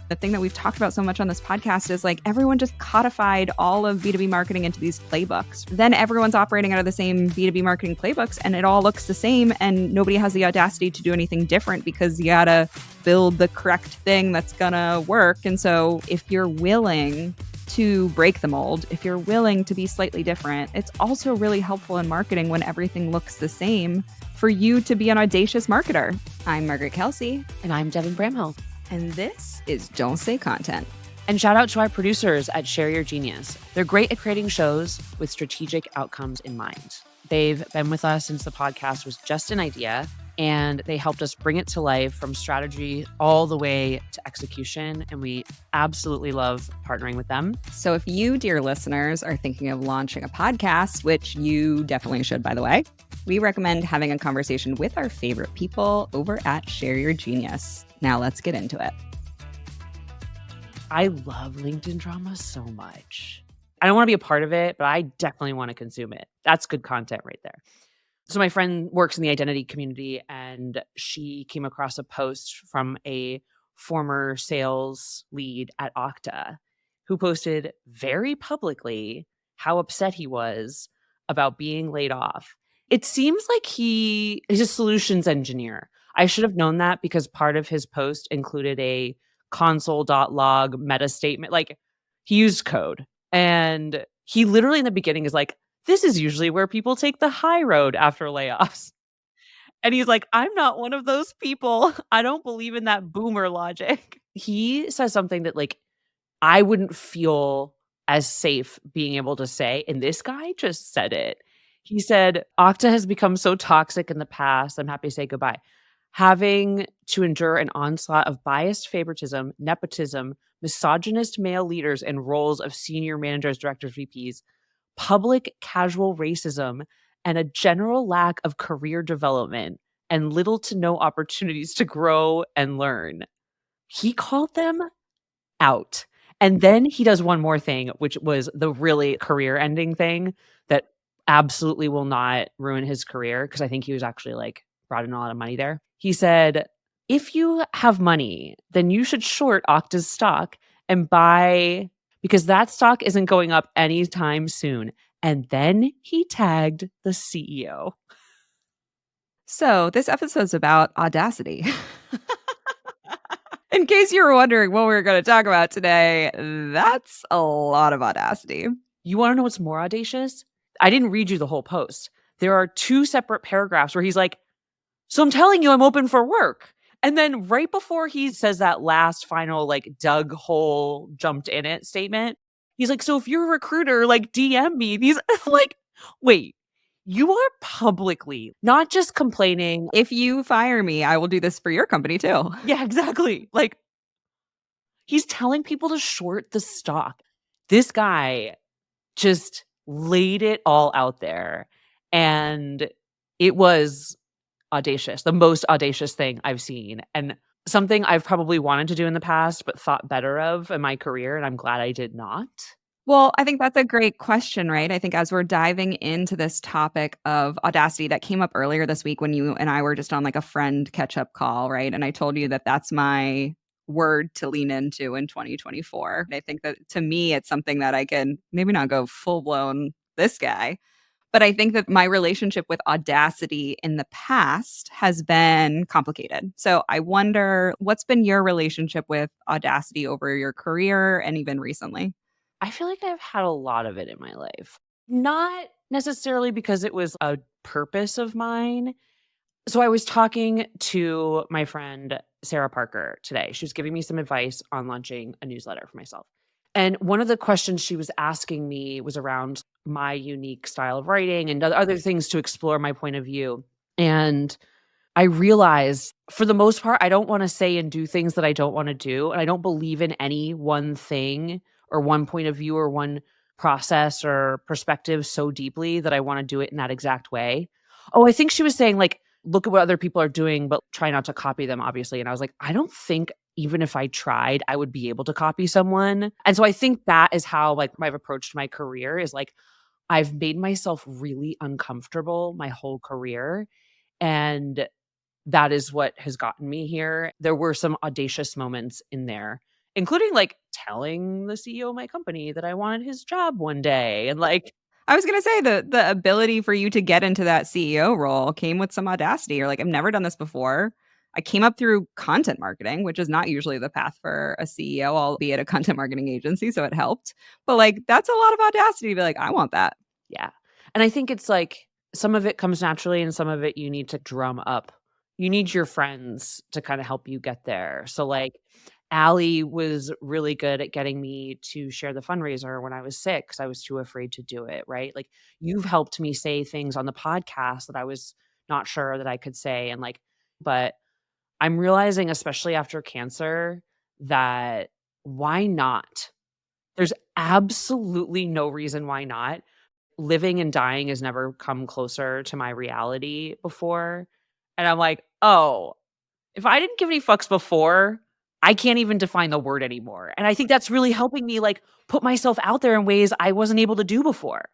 The thing that we've talked about so much on this podcast is like everyone just codified all of B2B marketing into these playbooks. Then everyone's operating out of the same B2B marketing playbooks and it all looks the same and nobody has the audacity to do anything different because you gotta build the correct thing that's gonna work. And so if you're willing to break the mold, if you're willing to be slightly different, it's also really helpful in marketing when everything looks the same for you to be an audacious marketer. I'm Margaret Kelsey. And I'm Devin Bramhill. And this is Don't Say Content. And shout out to our producers at Share Your Genius. They're great at creating shows with strategic outcomes in mind. They've been with us since the podcast was just an idea, and they helped us bring it to life from strategy all the way to execution. And we absolutely love partnering with them. So if you, dear listeners, are thinking of launching a podcast, which you definitely should, by the way, we recommend having a conversation with our favorite people over at Share Your Genius. Now let's get into it. I love LinkedIn drama so much. I don't want to be a part of it, but I definitely want to consume it. That's good content right there. So my friend works in the identity community, and she came across a post from a former sales lead at Okta who posted very publicly how upset he was about being laid off. It seems like he is a solutions engineer. I should have known that because part of his post included a console.log meta statement. Like, he used code. And he literally in the beginning is like, this is usually where people take the high road after layoffs. And he's like, I'm not one of those people. I don't believe in that boomer logic. He says something that like I wouldn't feel as safe being able to say. And this guy just said it. He said, Okta has become so toxic in the past. I'm happy to say goodbye. Having to endure an onslaught of biased favoritism, nepotism, misogynist male leaders in roles of senior managers, directors, VPs, public casual racism, and a general lack of career development and little to no opportunities to grow and learn. He called them out. And then he does one more thing, which was the really career ending thing that absolutely will not ruin his career, because I think he was actually like brought in a lot of money there. He said, if you have money, then you should short Okta's stock and buy, because that stock isn't going up anytime soon. And then he tagged the CEO. So this episode's about Audacity. In case you were wondering what we were going to talk about today, that's a lot of Audacity. You want to know what's more audacious? I didn't read you the whole post. There are 2 separate paragraphs where he's like, so I'm telling you I'm open for work. And then right before he says that last final like dug hole jumped in it statement, he's like, so if you're a recruiter, like DM me. These like, wait, you are publicly not just complaining. If you fire me, I will do this for your company too. Yeah, exactly. Like, he's telling people to short the stock. This guy just laid it all out there. And it was audacious, the most audacious thing I've seen. And something I've probably wanted to do in the past, but thought better of in my career. And I'm glad I did not. Well, I think that's a great question, right? I think as we're diving into this topic of Audacity that came up earlier this week when you and I were just on like a friend catch-up call, right? And I told you that that's my word to lean into in 2024. I think that to me, it's something that I can maybe not go full-blown this guy, but I think that my relationship with Audacity in the past has been complicated. So I wonder, what's been your relationship with Audacity over your career and even recently? I feel like I've had a lot of it in my life. Not necessarily because it was a purpose of mine. So I was talking to my friend Sarah Parker today. She was giving me some advice on launching a newsletter for myself. And one of the questions she was asking me was around my unique style of writing and other things to explore my point of view. And I realized for the most part, I don't want to say and do things that I don't want to do. And I don't believe in any one thing or one point of view or one process or perspective so deeply that I want to do it in that exact way. Oh, I think she was saying like, look at what other people are doing, but try not to copy them, obviously. And I was like, I don't think even if I tried, I would be able to copy someone. And so I think that is how like I've approached my career is like, I've made myself really uncomfortable my whole career. And that is what has gotten me here. There were some audacious moments in there. including, like, telling the CEO of my company that I wanted his job one day and, like I was gonna say the ability for you to get into that CEO role came with some audacity. You're like, "I've never done this before." I came up through content marketing, which is not usually the path for a CEO, albeit a content marketing agency, so it helped. But, like, that's a lot of audacity to be like, "I want that." yeah. And I think it's like some of it comes naturally and some of it you need to drum up. You need your friends to kinda help you get there. So, like, Allie was really good at getting me to share the fundraiser when I was sick 'cause I was too afraid to do it, right? Like, you've helped me say things on the podcast that I was not sure that I could say and, like but I'm realizing, especially after cancer, that why not? There's absolutely no reason why not. Living and dying has never come closer to my reality before, and I'm like, "Oh, if I didn't give any fucks before, I can't even define the word anymore." And I think that's really helping me, like, put myself out there in ways I wasn't able to do before.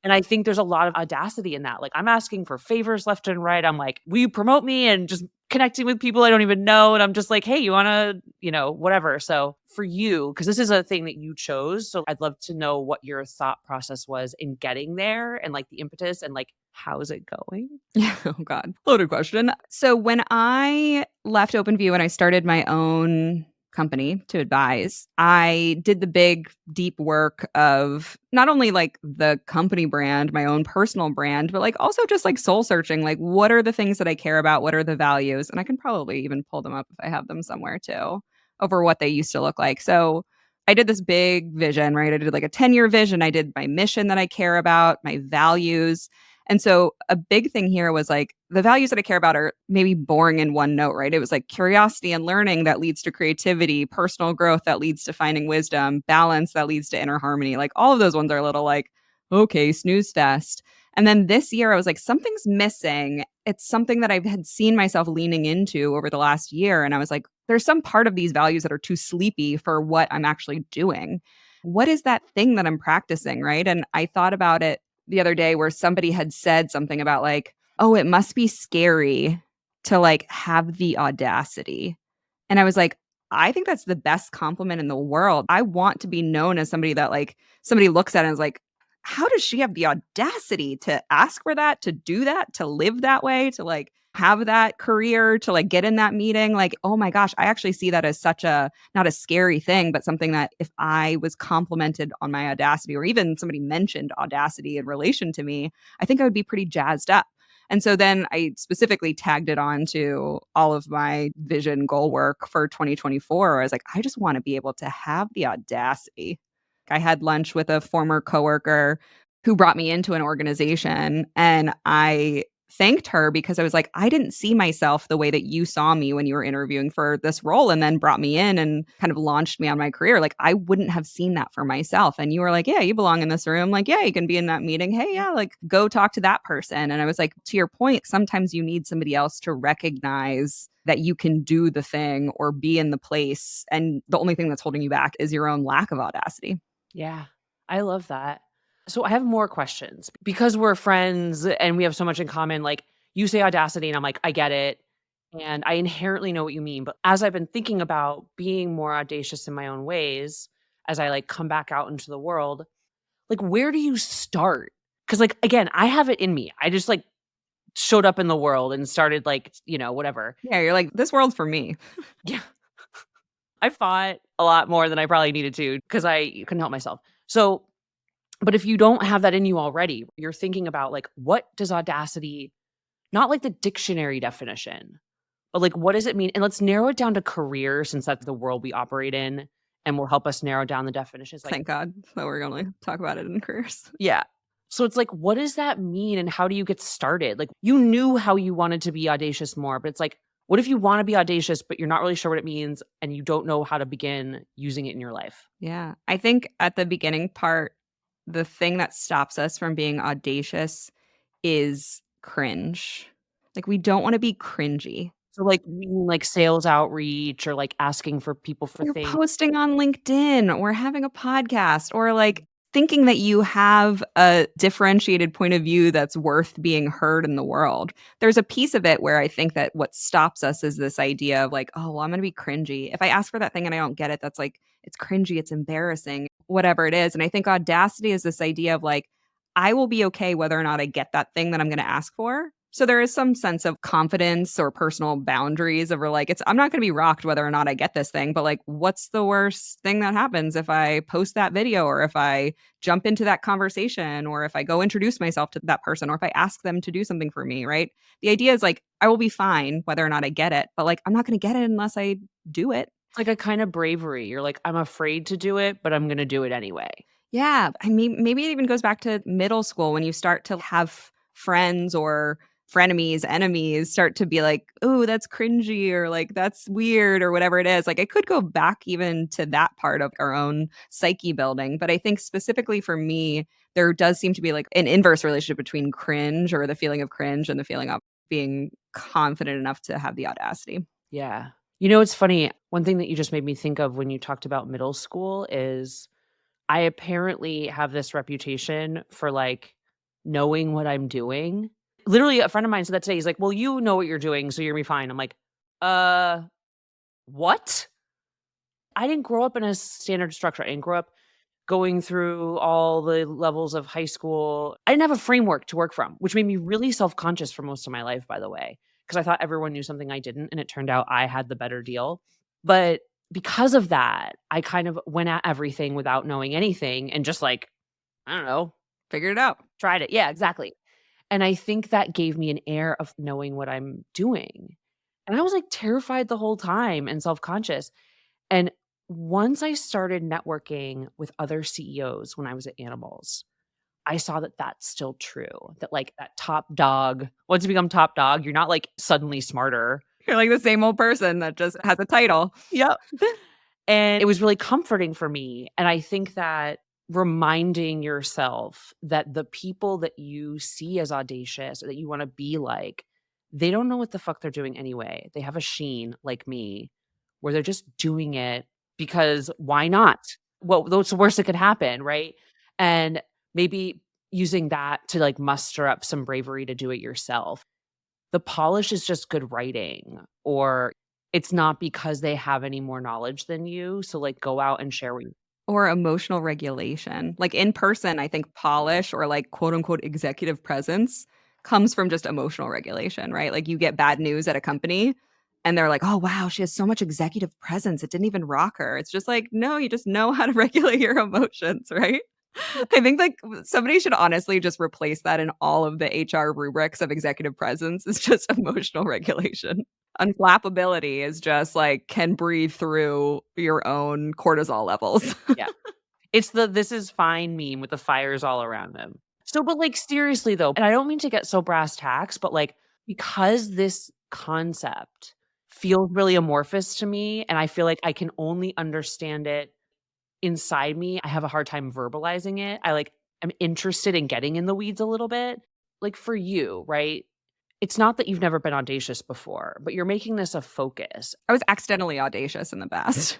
And I think there's a lot of audacity in that. Like, I'm asking for favors left and right. I'm like, "Will you promote me?" And just connecting with people I don't even know. And I'm just like, "Hey, you wanna" whatever. So for you, because this is a thing that you chose, so I'd love to know what your thought process was in getting there and, like, the impetus and, like, how's it going? Yeah, oh god, loaded question. So when I left OpenView and I started my own company to advise, I did the big deep work of not only like the company brand, my own personal brand, but like also just like soul searching, like what are the things that I care about? What are the values? And I can probably even pull them up if I have them somewhere too, over what they used to look like. So I did this big vision, right? I did like a 10-year vision. I did my mission that I care about, my values, and so a big thing here was like the values that I care about are maybe boring in one note, right? It was like curiosity and learning that leads to creativity, personal growth that leads to finding wisdom, balance that leads to inner harmony. Like all of those ones are a little like, okay, snooze fest. And then this year I was like, something's missing. It's something that I had seen myself leaning into over the last year. And I was like, there's some part of these values that are too sleepy for what I'm actually doing. What is that thing that I'm practicing? Right. And I thought about it the other day where somebody had said something about like, "Oh, it must be scary to like have the audacity." And I was like, I think that's the best compliment in the world. I want to be known as somebody that like somebody looks at and is like, how does she have the audacity to ask for that, to do that, to live that way, to like have that career, to like get in that meeting? Like, oh my gosh, I actually see that as such a not a scary thing, but something that if I was complimented on my audacity or even somebody mentioned audacity in relation to me, I think I would be pretty jazzed up. And so then I specifically tagged it on to all of my vision goal work for 2024. I was like, I just want to be able to have the audacity. I had lunch with a former coworker who brought me into an organization and I thanked her because I was like, I didn't see myself the way that you saw me when you were interviewing for this role and then brought me in and kind of launched me on my career. Like, I wouldn't have seen that for myself. And you were like, yeah, you belong in this room. Like, yeah, you can be in that meeting. Hey, yeah, like go talk to that person. And I was like, to your point, sometimes you need somebody else to recognize that you can do the thing or be in the place. And the only thing that's holding you back is your own lack of audacity. Yeah, I love that. So I have more questions because we're friends and we have so much in common. Like you say audacity, and I'm like, I get it. And I inherently know what you mean. But as I've been thinking about being more audacious in my own ways, as I like come back out into the world, like where do you start? Because like again, I have it in me. I just like showed up in the world and started like, whatever. Yeah, you're like, this world's for me. Yeah. I fought a lot more than I probably needed to because I couldn't help myself. So but if you don't have that in you already, you're thinking about like, what does audacity, not like the dictionary definition, but like, what does it mean? And let's narrow it down to career since that's the world we operate in and will help us narrow down the definitions. Like, Thank God that we're going to talk about it in careers. yeah. So it's like, what does that mean? And how do you get started? Like, you knew how you wanted to be audacious more, but it's like, what if you want to be audacious, but you're not really sure what it means and you don't know how to begin using it in your life? Yeah. I think at the beginning part, the thing that stops us from being audacious is cringe. Like, we don't wanna be cringy. So, like, meaning like sales outreach or like asking for people for You're things. posting on LinkedIn or having a podcast or, like, thinking that you have a differentiated point of view that's worth being heard in the world. There's a piece of it where I think that what stops us is this idea of like, "Oh, well, I'm gonna be cringy. If I ask for that thing and I don't get it, that's like it's cringy, it's embarrassing, whatever it is." And I think Audacity is this idea of like, I will be okay whether or not I get that thing that I'm gonna ask for. So there is some sense of confidence or personal boundaries over like, I'm not gonna be rocked whether or not I get this thing, but like, what's the worst thing that happens if I post that video or if I jump into that conversation or if I go introduce myself to that person or if I ask them to do something for me, right? The idea is like I will be fine whether or not I get it, but like I'm not going to get it unless I do it. It's like a kind of bravery. You're like, "I'm afraid to do it, but I'm gonna do it anyway." Yeah, I mean maybe it even goes back to middle school when you start to have friends or frenemies, enemies start to be like, "Oh, that's cringy," or like, "That's weird," or whatever it is. Like, it could go back even to that part of our own psyche building, but I think specifically for me, there does seem to be, like, an inverse relationship between cringe or the feeling of cringe and the feeling of being confident enough to have the audacity. Yeah. You know, it's funny, one thing that you just made me think of when you talked about middle school is I apparently have this reputation for, like, knowing what I'm doing. Literally, a friend of mine said that today. He's like, "Well, you know what you're doing, so you're gonna be fine." I'm like, "Uh, what?" I didn't grow up in a standard structure. I didn't grow up going through all the levels of high school. I didn't have a framework to work from, which made me really self-conscious for most of my life, by the way, because I thought everyone knew something I didn't, and it turned out I had the better deal. But because of that, I kind of went at everything without knowing anything and just like, I don't know, Figured it out. tried it. Yeah, exactly. And I think that gave me an air of knowing what I'm doing. And I was like terrified the whole time and self-conscious. And once I started networking with other CEOs when I was at Animals, I saw that that's still true. That like that top dog, once you become top dog, you're not like suddenly smarter. You're like the same old person that just has a title. Yep. And it was really comforting for me. And I think that reminding yourself that the people that you see as audacious or that you want to be like, they don't know what the fuck they're doing anyway. They have a sheen like me where they're just doing it because why not? What's the worst that could happen, right? And maybe using that to like muster up some bravery to do it yourself. The polish is just good writing, or it's not because they have any more knowledge than you, so, like, go out and share what you Or emotional regulation. Like, in person, I think polish or, like, quote, unquote, "executive presence" comes from just emotional regulation, right? Like, you get bad news at a company, and they're like, "Oh, wow, she has so much executive presence, it didn't even rock her." It's just like, no, you just know how to regulate your emotions, right? I think, like, somebody should honestly just replace that in all of the HR rubrics of executive presence is just emotional regulation. Unflappability is just, like, can breathe through your own cortisol levels. yeah. It's the "this is fine" meme with the fires all around them. So, but, like, seriously, though, and I don't mean to get so brass tacks, but, like, because this concept feels really amorphous to me, and I feel like I can only understand it inside me, I have a hard time verbalizing it. I, like, am interested in getting in the weeds a little bit. Like, for you, right? It's not that you've never been audacious before, but you're making this a focus. I was accidentally audacious in the past.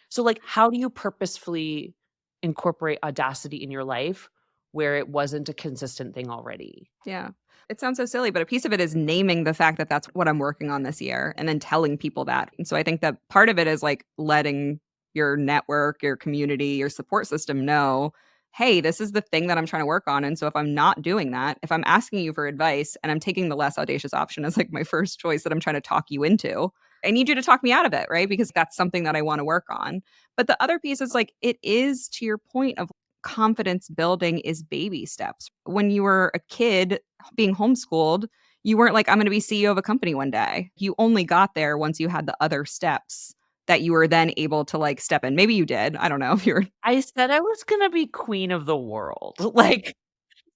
So, like, how do you purposefully incorporate audacity in your life where it wasn't a consistent thing already? Yeah. It sounds so silly, but a piece of it is naming the fact that that's what I'm working on this year and then telling people that. And so I think that part of it is like letting your network, your community, your support system know, hey, this is the thing that I'm trying to work on. And so if I'm not doing that, if I'm asking you for advice and I'm taking the less audacious option as like my first choice that I'm trying to talk you into, I need you to talk me out of it, right? Because that's something that I want to work on. But the other piece is like, it is to your point of confidence building is baby steps. When you were a kid being homeschooled, you weren't like, I'm going to be CEO of a company one day. You only got there once you had the other steps that you were then able to like step in. Maybe you did. I don't know if you're, I said I was gonna be queen of the world. Like,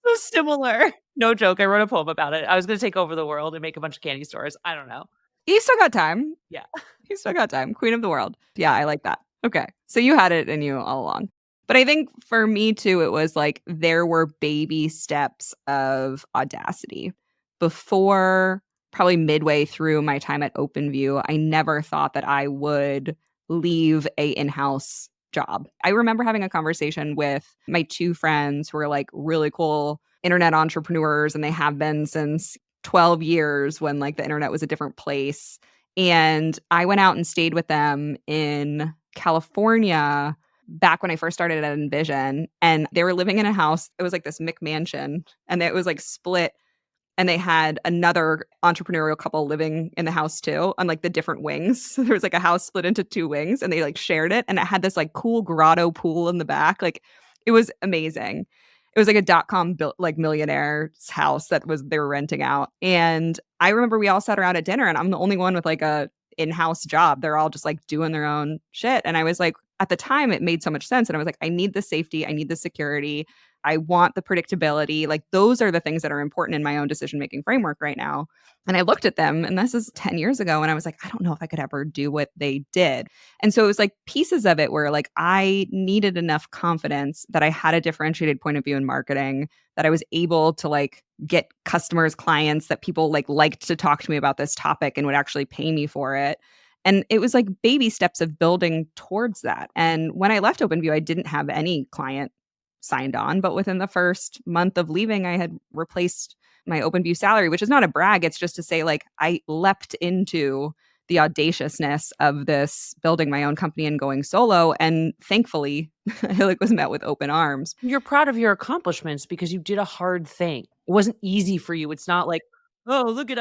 so similar. No joke. I wrote a poem about it. I was gonna take over the world and make a bunch of candy stores. I don't know. you still got time. Yeah. You still got time. Queen of the world. Yeah, I like that. Okay. So you had it in you all along. But I think for me too, it was like there were baby steps of audacity. Before probably midway through my time at OpenView, I never thought that I would leave a in-house job. I remember having a conversation with my two friends who are like really cool internet entrepreneurs, and they have been since 12 years when like the internet was a different place. And I went out and stayed with them in California back when I first started at Envision. And they were living in a house. It was like this McMansion, and it was like split, and they had another entrepreneurial couple living in the house too, on like the different wings. So there was like a house split into two wings, and they like shared it, and it had this like cool grotto pool in the back. Like it was amazing. It was like a dot-com built like millionaire's house that was they were renting out. And I remember we all sat around at dinner, and I'm the only one with like a in-house job. They're all just like doing their own shit. And I was like, at the time it made so much sense. And I was like, I need the safety, I need the security, I want the predictability. Like those are the things that are important in my own decision making framework right now. And I looked at them, and this is 10 years ago, and I was like, I don't know if I could ever do what they did. And so it was like pieces of it where like I needed enough confidence that I had a differentiated point of view in marketing, that I was able to like get customers, clients, that people like liked to talk to me about this topic and would actually pay me for it. And it was like baby steps of building towards that. And when I left OpenView, I didn't have any client signed on, but within the first month of leaving, I had replaced my OpenView salary, which is not a brag. It's just to say, like, I leapt into the audaciousness of this building my own company and going solo. And thankfully, I like was met with open arms. You're proud of your accomplishments because you did a hard thing. It wasn't easy for you. It's not like, "Oh, look at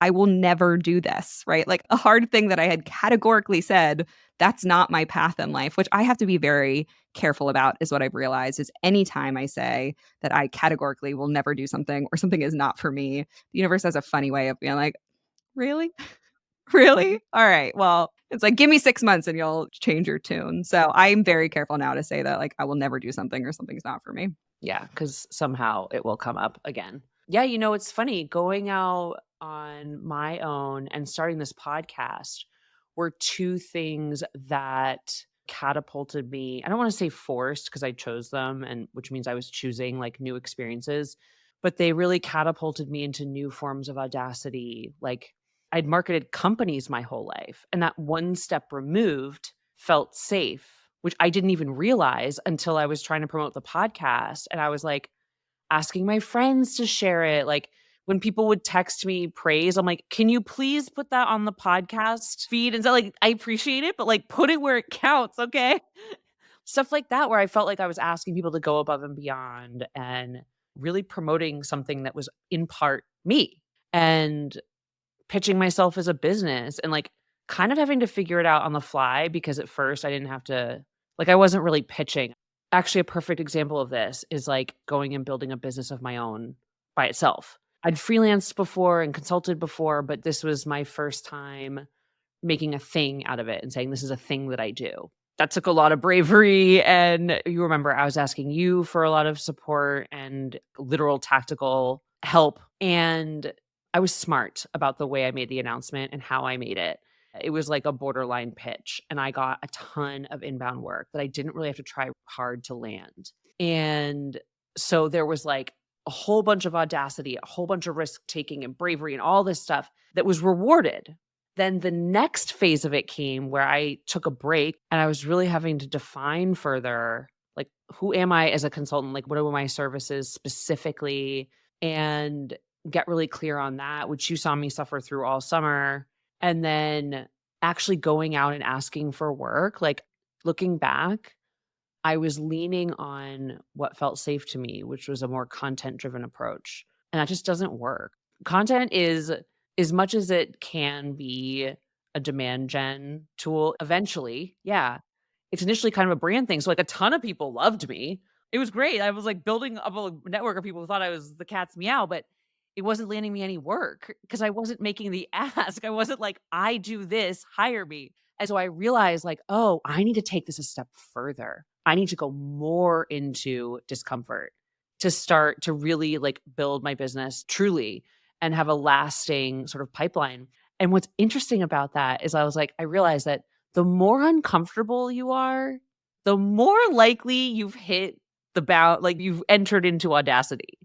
I will never do this, right? Like a hard thing that I had categorically said, that's not my path in life, which I have to be very careful about, is what I've realized is anytime I say that I categorically will never do something or something is not for me, the universe has a funny way of being like, really? Really? All right. Well, it's like, give me 6 months and you'll change your tune. So I'm very careful now to say that like I will never do something or something's not for me. Yeah, because somehow it will come up again. Yeah, it's funny going out on my own and starting this podcast were two things that catapulted me. I don't want to say forced because I chose them, and which means I was choosing like new experiences, but they really catapulted me into new forms of audacity. Like I'd marketed companies my whole life, and that one step removed felt safe, which I didn't even realize until I was trying to promote the podcast. And I was like asking my friends to share it. Like when people would text me praise, I'm like, can you please put that on the podcast feed? And so, like, I appreciate it, but like put it where it counts. Okay. Stuff like that, where I felt like I was asking people to go above and beyond and really promoting something that was in part me. And pitching myself as a business and, like, kind of having to figure it out on the fly because at first I didn't have to like, I wasn't really pitching. Actually, a perfect example of this is, like, going and building a business of my own by itself. I'd freelanced before and consulted before, but this was my first time making a thing out of it and saying, "This is a thing that I do." That took a lot of bravery, and you remember I was asking you for a lot of support and literal tactical help, and I was smart about the way I made the announcement and how I made it. It was like a borderline pitch, and I got a ton of inbound work that I didn't really have to try hard to land. And so there was like a whole bunch of audacity, a whole bunch of risk taking and bravery and all this stuff that was rewarded. Then the next phase of it came where I took a break and I was really having to define further, like, who am I as a consultant? Like, what are my services specifically? And get really clear on that, which you saw me suffer through all summer. And then actually going out and asking for work, like, looking back, I was leaning on what felt safe to me, which was a more content driven approach. And that just doesn't work. Content is, as much as it can be a demand gen tool eventually, yeah, it's initially kind of a brand thing. So, like, a ton of people loved me. It was great. I was like building up a network of people who thought I was the cat's meow, but it wasn't landing me any work because I wasn't making the ask. I wasn't like, I do this, hire me. And so I realized, like, oh, I need to take this a step further. I need to go more into discomfort to start to really like build my business truly and have a lasting sort of pipeline. And what's interesting about that is I realized that the more uncomfortable you are, the more likely you've hit the bound, like you've entered into audacity.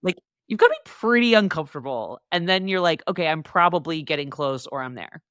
Like you've got to be pretty uncomfortable. And then you're like, okay, I'm probably getting close or I'm there.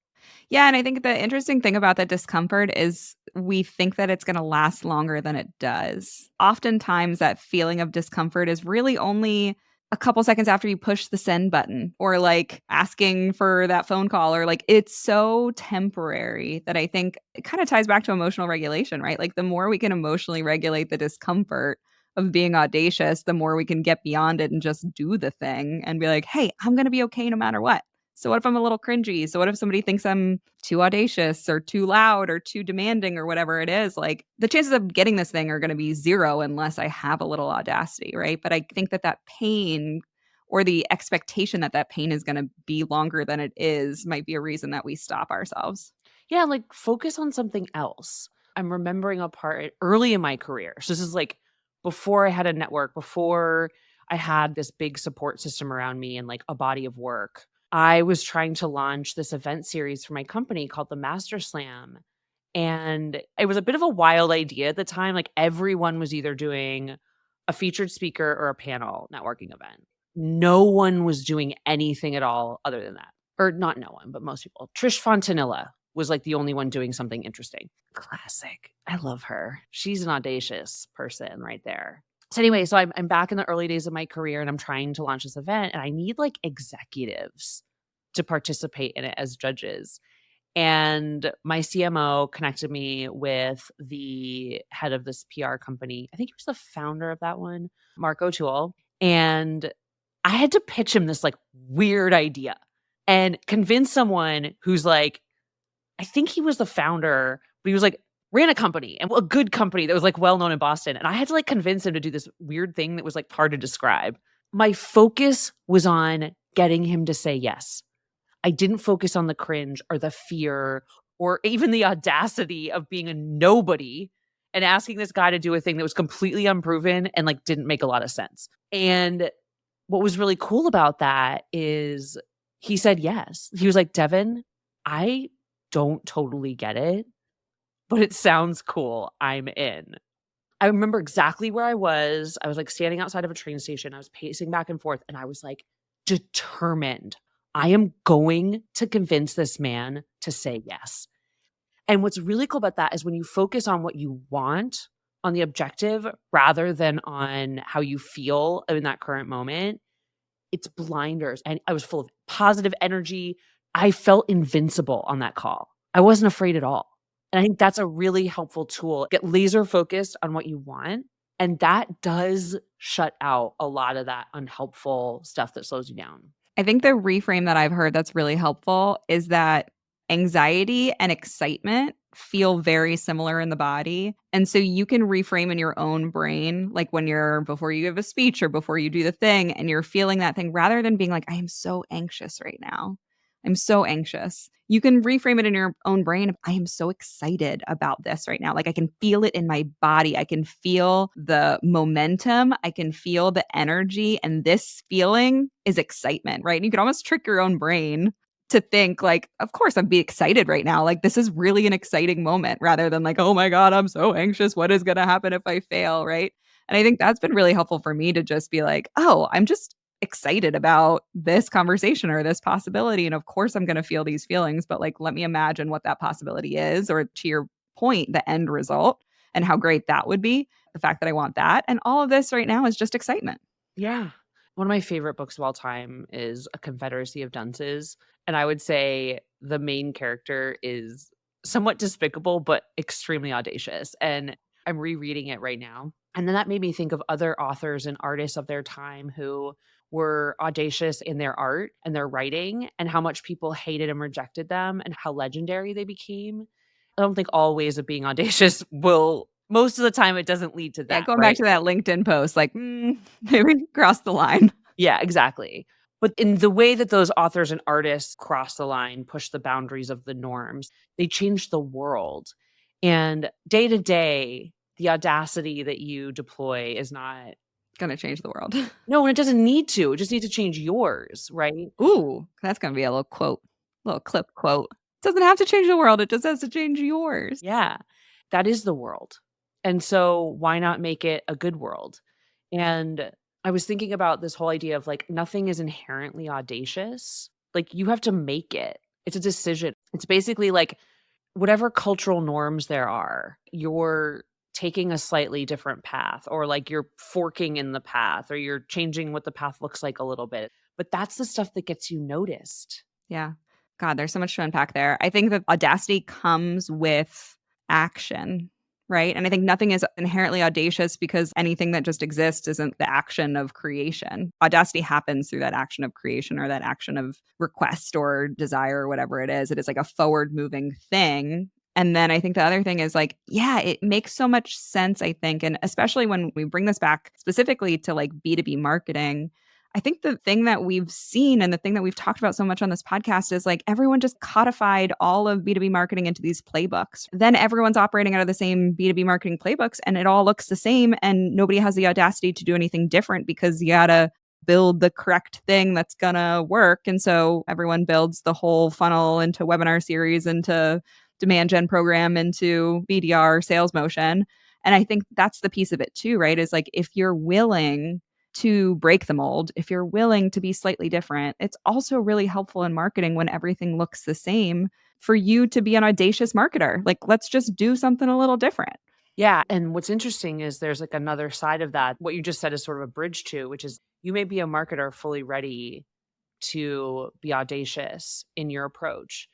Yeah, and I think the interesting thing about that discomfort is we think that it's gonna last longer than it does. Oftentimes, that feeling of discomfort is really only a couple seconds after you push the send button or, like, asking for that phone call or, like, it's so temporary that I think it kinda ties back to emotional regulation, right? Like, the more we can emotionally regulate the discomfort of being audacious, the more we can get beyond it and just do the thing and be like, "Hey, I'm gonna be okay no matter what." So what if I'm a little cringy? So what if somebody thinks I'm too audacious or too loud or too demanding or whatever it is? Like, the chances of getting this thing are gonna be 0 unless I have a little audacity, right? But I think that that pain or the expectation that that pain is gonna be longer than it is might be a reason that we stop ourselves. Yeah, like, focus on something else. I'm remembering a part early in my career. So this is, like, before I had a network, before I had this big support system around me and, like, a body of work. I was trying to launch this event series for my company called the Master Slam, and it was a bit of a wild idea at the time. Like, everyone was either doing a featured speaker or a panel networking event. No one was doing anything at all other than that. Or not no one, but most people. Trish Fontanilla was, like, the only one doing something interesting. Classic. I love her. She's an audacious person right there. So anyway, so I'm back in the early days of my career, and I'm trying to launch this event, and I need, like, executives to participate in it as judges. And my CMO connected me with the head of this PR company. I think he was the founder of that one, Mark O'Toole. And I had to pitch him this, like, weird idea and convince someone who's like, I think he was the founder, but he was like, ran a company and a good company that was, like, well known in Boston. And I had to, like, convince him to do this weird thing that was, like, hard to describe. My focus was on getting him to say yes. I didn't focus on the cringe or the fear or even the audacity of being a nobody and asking this guy to do a thing that was completely unproven and, like, didn't make a lot of sense. And what was really cool about that is he said yes. He was like, "Devin, I don't totally get it, but it sounds cool. I'm in." I remember exactly where I was. I was, like, standing outside of a train station. I was pacing back and forth, and I was, like, determined. I am going to convince this man to say yes. And what's really cool about that is when you focus on what you want, on the objective, rather than on how you feel in that current moment, it's blinders. And I was full of positive energy. I felt invincible on that call. I wasn't afraid at all. And I think that's a really helpful tool. Get laser focused on what you want. And that does shut out a lot of that unhelpful stuff that slows you down. I think the reframe that I've heard that's really helpful is that anxiety and excitement feel very similar in the body. And so you can reframe in your own brain, like when you're before you give a speech or before you do the thing and you're feeling that thing, rather than being like, I am so anxious right now. I'm so anxious. You can reframe it in your own brain. I am so excited about this right now. Like I can feel it in my body. I can feel the momentum. I can feel the energy. And this feeling is excitement, right? And you can almost trick your own brain to think like, of course I'd be excited right now. Like this is really an exciting moment rather than like, oh my God, I'm so anxious. What is going to happen if I fail? Right. And I think that's been really helpful for me to just be like, oh, I'm just excited about this conversation or this possibility. And of course, I'm going to feel these feelings, but like, let me imagine what that possibility is, or to your point, the end result and how great that would be. The fact that I want that. And all of this right now is just excitement. Yeah. One of my favorite books of all time is A Confederacy of Dunces. And I would say the main character is somewhat despicable, but extremely audacious. And I'm rereading it right now. And then that made me think of other authors and artists of their time who were audacious in their art and their writing, and how much people hated and rejected them and how legendary they became. I don't think all ways of being audacious will, most of the time, it doesn't lead to Yeah, that, going back right? to that LinkedIn post, like, maybe cross the line. Yeah, exactly. But in the way that those authors and artists cross the line, push the boundaries of the norms, they change the world. And day to day, the audacity that you deploy is not, Gonna change the world. no, and it doesn't need to. It just needs to change yours, right? Ooh, that's gonna be a little quote, little clip quote. Doesn't have to change the world. It just has to change yours. Yeah, that is the world. And so why not make it a good world? And I was thinking about this whole idea of like nothing is inherently audacious. Like you have to make it. It's a decision. It's basically like whatever cultural norms there are, you're taking a slightly different path, or like you're forking in the path, or you're changing what the path looks like a little bit. But that's the stuff that gets you noticed. Yeah. God, there's so much to unpack there. I think that audacity comes with action, right? And I think nothing is inherently audacious because anything that just exists isn't the action of creation. Audacity happens through that action of creation or that action of request or desire or whatever it is. It is like a forward moving thing. And then I think the other thing is like, yeah, it makes so much sense, I think. And especially when we bring this back specifically to like B2B marketing, I think the thing that we've seen and the thing that we've talked about so much on this podcast is like everyone just codified all of B2B marketing into these playbooks. Then everyone's operating out of the same B2B marketing playbooks and it all looks the same and nobody has the audacity to do anything different because you got to build the correct thing that's going to work. And so everyone builds the whole funnel into webinar series, into demand gen program, into BDR sales motion. And I think that's the piece of it too, right? Is like if you're willing to break the mold, if you're willing to be slightly different, it's also really helpful in marketing when everything looks the same for you to be an audacious marketer. Like, let's just do something a little different. Yeah. And what's interesting is there's like another side of that. What you just said is sort of a bridge to, which is you may be a marketer fully ready to be audacious in your approach,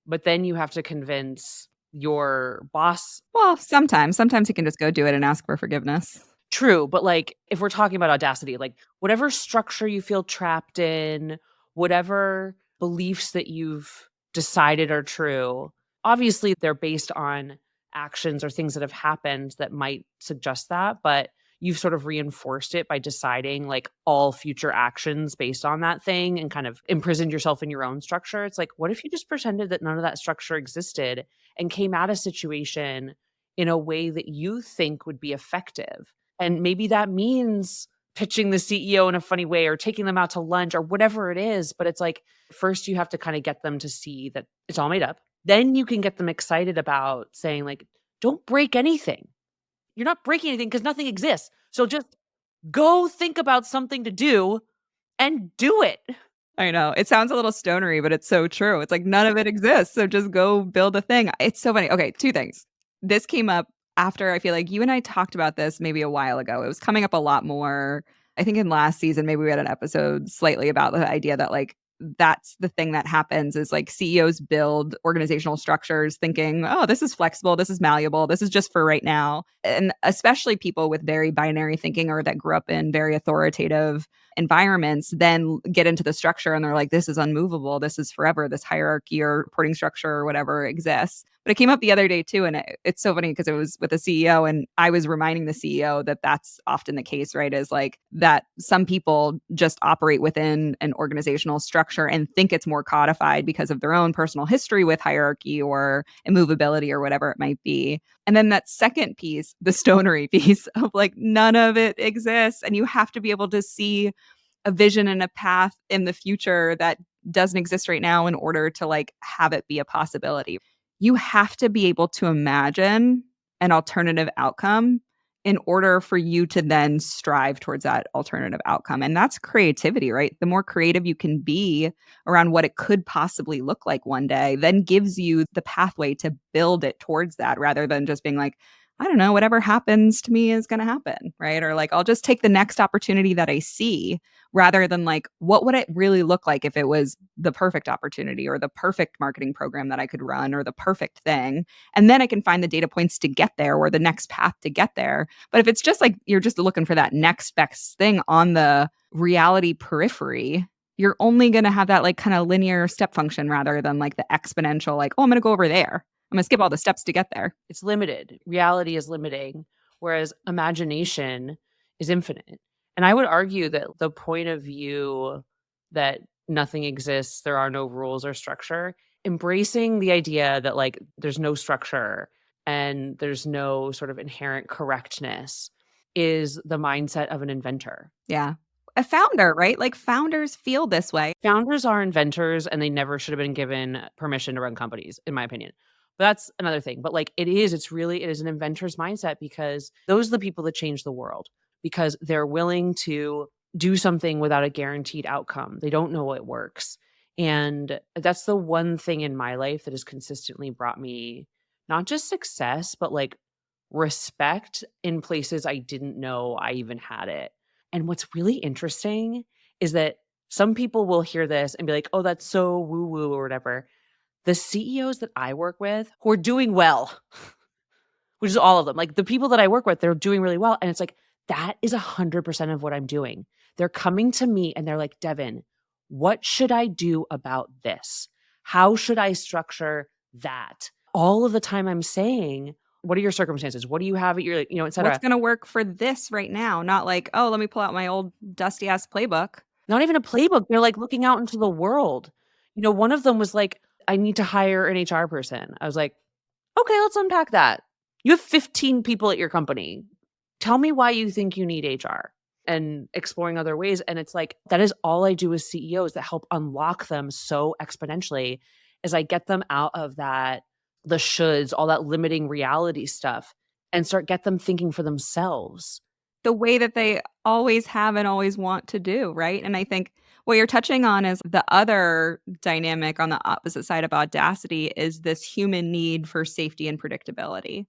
but then you have to convince your boss. Well, sometimes you can just go do it and ask for forgiveness. True, but, like, if we're talking about audacity, like, whatever structure you feel trapped in, whatever beliefs that you've decided are true, obviously, they're based on actions or things that have happened that might suggest that, but you've sort of reinforced it by deciding, like, all future actions based on that thing and kind of imprisoned yourself in your own structure. It's like, what if you just pretended that none of that structure existed and came at a situation in a way that you think would be effective? And maybe that means pitching the CEO in a funny way or taking them out to lunch or whatever it is. But it's like, first you have to kind of get them to see that it's all made up. Then you can get them excited about saying, like, don't break anything. You're not breaking anything because nothing exists. So just go think about something to do and do it. I know. It sounds a little stonery, but it's so true. It's like none of it exists. So just go build a thing. It's so funny. Okay, two things. This came up after I feel like you and I talked about this maybe a while ago. It was coming up a lot more. I think in last season, maybe we had an episode slightly about the idea that like that's the thing that happens is like CEOs build organizational structures thinking, oh, this is flexible, this is malleable, this is just for right now. And especially people with very binary thinking or that grew up in very authoritative environments then get into the structure and they're like, this is unmovable. This is forever. This hierarchy or reporting structure or whatever exists. But it came up the other day too. And it's so funny because it was with a CEO and I was reminding the CEO that that's often the case, right? Is like that some people just operate within an organizational structure and think it's more codified because of their own personal history with hierarchy or immovability or whatever it might be. And then that second piece, the stonery piece of like none of it exists. And you have to be able to see a vision and a path in the future that doesn't exist right now in order to like have it be a possibility. You have to be able to imagine an alternative outcome in order for you to then strive towards that alternative outcome. And that's creativity, right? The more creative you can be around what it could possibly look like one day, then gives you the pathway to build it towards that rather than just being like, I don't know, whatever happens to me is going to happen, right? Or like, I'll just take the next opportunity that I see rather than like, what would it really look like if it was the perfect opportunity or the perfect marketing program that I could run or the perfect thing? And then I can find the data points to get there or the next path to get there. But if it's just like you're just looking for that next best thing on the reality periphery, you're only going to have that like kind of linear step function rather than like the exponential, like, oh, I'm going to go over there. I'm going to skip all the steps to get there. It's limited. Reality is limiting, whereas imagination is infinite. And I would argue that the point of view that nothing exists, there are no rules or structure, embracing the idea that like there's no structure and there's no sort of inherent correctness is the mindset of an inventor. Yeah. A founder, right? Like founders feel this way. Founders are inventors and they never should have been given permission to run companies, in my opinion. But that's another thing. But like it is an inventor's mindset because those are the people that change the world because they're willing to do something without a guaranteed outcome. They don't know what works. And that's the one thing in my life that has consistently brought me not just success, but like respect in places I didn't know I even had it. And what's really interesting is that some people will hear this and be like, oh, that's so woo woo or whatever. The CEOs that I work with who are doing well, which is all of them, like the people that I work with, they're doing really well. And it's like, that is 100% of what I'm doing. They're coming to me and they're like, Devin, what should I do about this? How should I structure that? All of the time I'm saying, what are your circumstances? What do you have at your, et What's cetera. gonna work for this right now? Not like, "Oh, let me pull out my old dusty ass playbook." Not even a playbook. They're like looking out into the world. One of them was like, I need to hire an HR person. I was like, okay, let's unpack that. You have 15 people at your company. Tell me why you think you need HR and exploring other ways. And it's like, that is all I do as CEOs that help unlock them so exponentially as I get them out of the shoulds, all that limiting reality stuff and get them thinking for themselves. The way that they always have and always want to do, right? And I think what you're touching on is the other dynamic on the opposite side of Audacity is this human need for safety and predictability.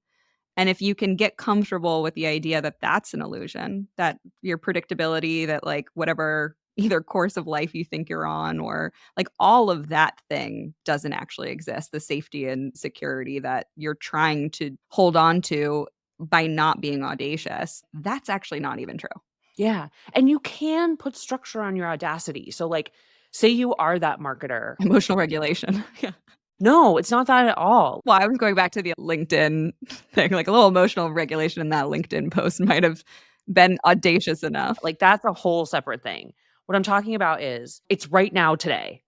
And if you can get comfortable with the idea that that's an illusion, that your predictability, that like whatever either course of life you think you're on, or like all of that thing doesn't actually exist, the safety and security that you're trying to hold on to by not being audacious, that's actually not even true. Yeah. And you can put structure on your Audacity. So, like, say you are that marketer. Emotional regulation. Yeah. No, it's not that at all. Well, I was going back to the LinkedIn thing, like a little emotional regulation in that LinkedIn post might have been audacious enough. Like, that's a whole separate thing. What I'm talking about is it's right now today,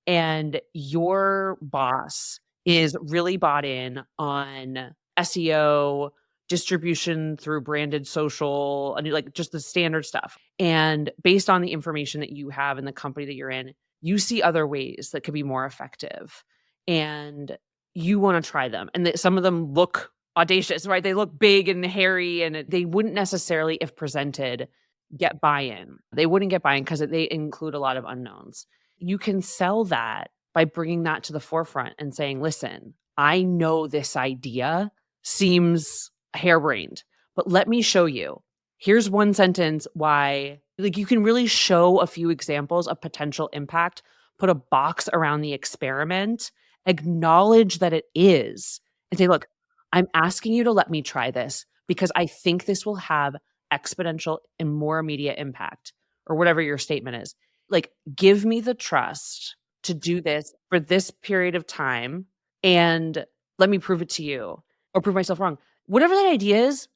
and your boss is really bought in on SEO, distribution through branded social, and like just the standard stuff. And based on the information that you have in the company that you're in, you see other ways that could be more effective. And you want to try them. And that some of them look audacious, right? They look big and hairy, and they wouldn't necessarily, if presented, get buy-in. They wouldn't get buy-in because they include a lot of unknowns. You can sell that by bringing that to the forefront and saying, listen, I know this idea seems harebrained, but let me show you. Here's one sentence why, like, you can really show a few examples of potential impact, put a box around the experiment, acknowledge that it is, and say, look, I'm asking you to let me try this because I think this will have exponential and more immediate impact, or whatever your statement is. Like, give me the trust to do this for this period of time and let me prove it to you or prove myself wrong. Whatever that idea is,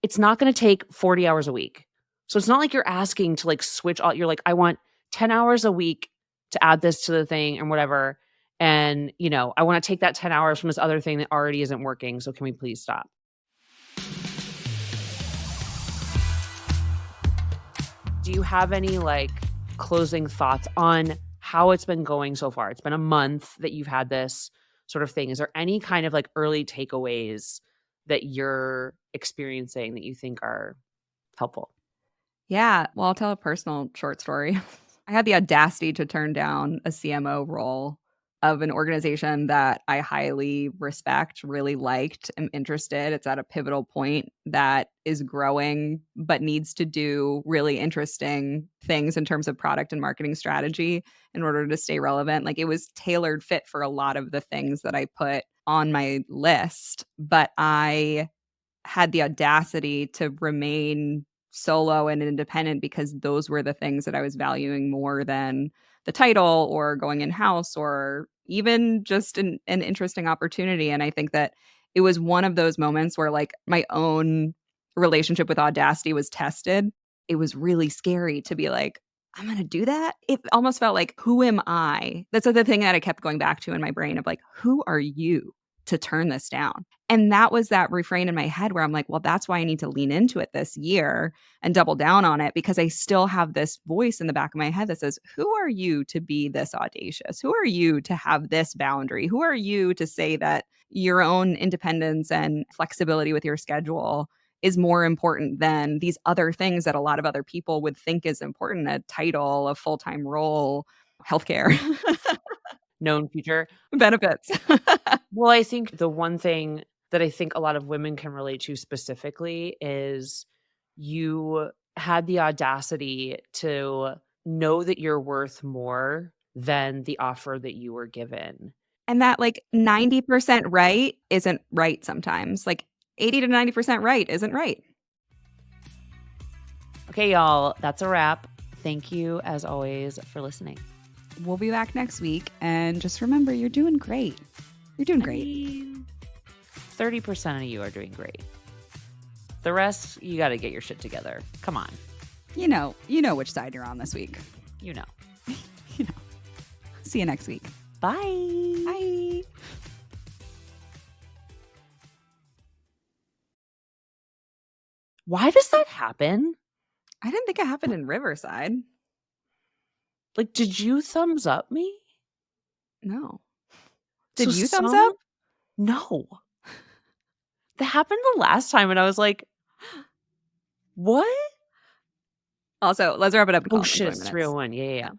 it's not going to take 40 hours a week. So it's not like you're asking to like switch all, you're like, I want 10 hours a week to add this to the thing and whatever. And, I want to take that 10 hours from this other thing that already isn't working. So can we please stop? Do you have any like closing thoughts on how it's been going so far? It's been a month that you've had this sort of thing. Is there any kind of like early takeaways that you're experiencing that you think are helpful? Yeah, well, I'll tell a personal short story. I had the audacity to turn down a CMO role of an organization that I highly respect, really liked, am interested. It's at a pivotal point that is growing, but needs to do really interesting things in terms of product and marketing strategy in order to stay relevant. Like it was tailored fit for a lot of the things that I put on my list, but I had the audacity to remain solo and independent because those were the things that I was valuing more than the title or going in-house or even just an interesting opportunity. And I think that it was one of those moments where like my own relationship with Audacity was tested. It was really scary to be like, I'm gonna do that. It almost felt like, who am I? That's the thing that I kept going back to in my brain of like, who are you to turn this down? And that was that refrain in my head where I'm like, well, that's why I need to lean into it this year and double down on it because I still have this voice in the back of my head that says, who are you to be this audacious? Who are you to have this boundary? Who are you to say that your own independence and flexibility with your schedule is more important than these other things that a lot of other people would think is important, a title, a full-time role, healthcare. known future. Benefits. Well, I think the one thing that I think a lot of women can relate to specifically is you had the audacity to know that you're worth more than the offer that you were given. And that, like, 90% right isn't right sometimes. Like, 80 to 90% right isn't right. Okay, y'all, that's a wrap. Thank you, as always, for listening. We'll be back next week, and just remember, you're doing great. You're doing I great. mean, 30% of you are doing great. The rest, you gotta get your shit together. Come on. You know which side you're on this week. You know. You know. See you next week. Bye. Bye. Why does that happen? I didn't think it happened in Riverside. Like, did you thumbs up me? No. Did So you thumbs up? No. That happened the last time, and I was like, "What?" Also, let's wrap it up and call Oh, it in shit, 20 it's minutes. 3:01. Yeah, yeah, yeah.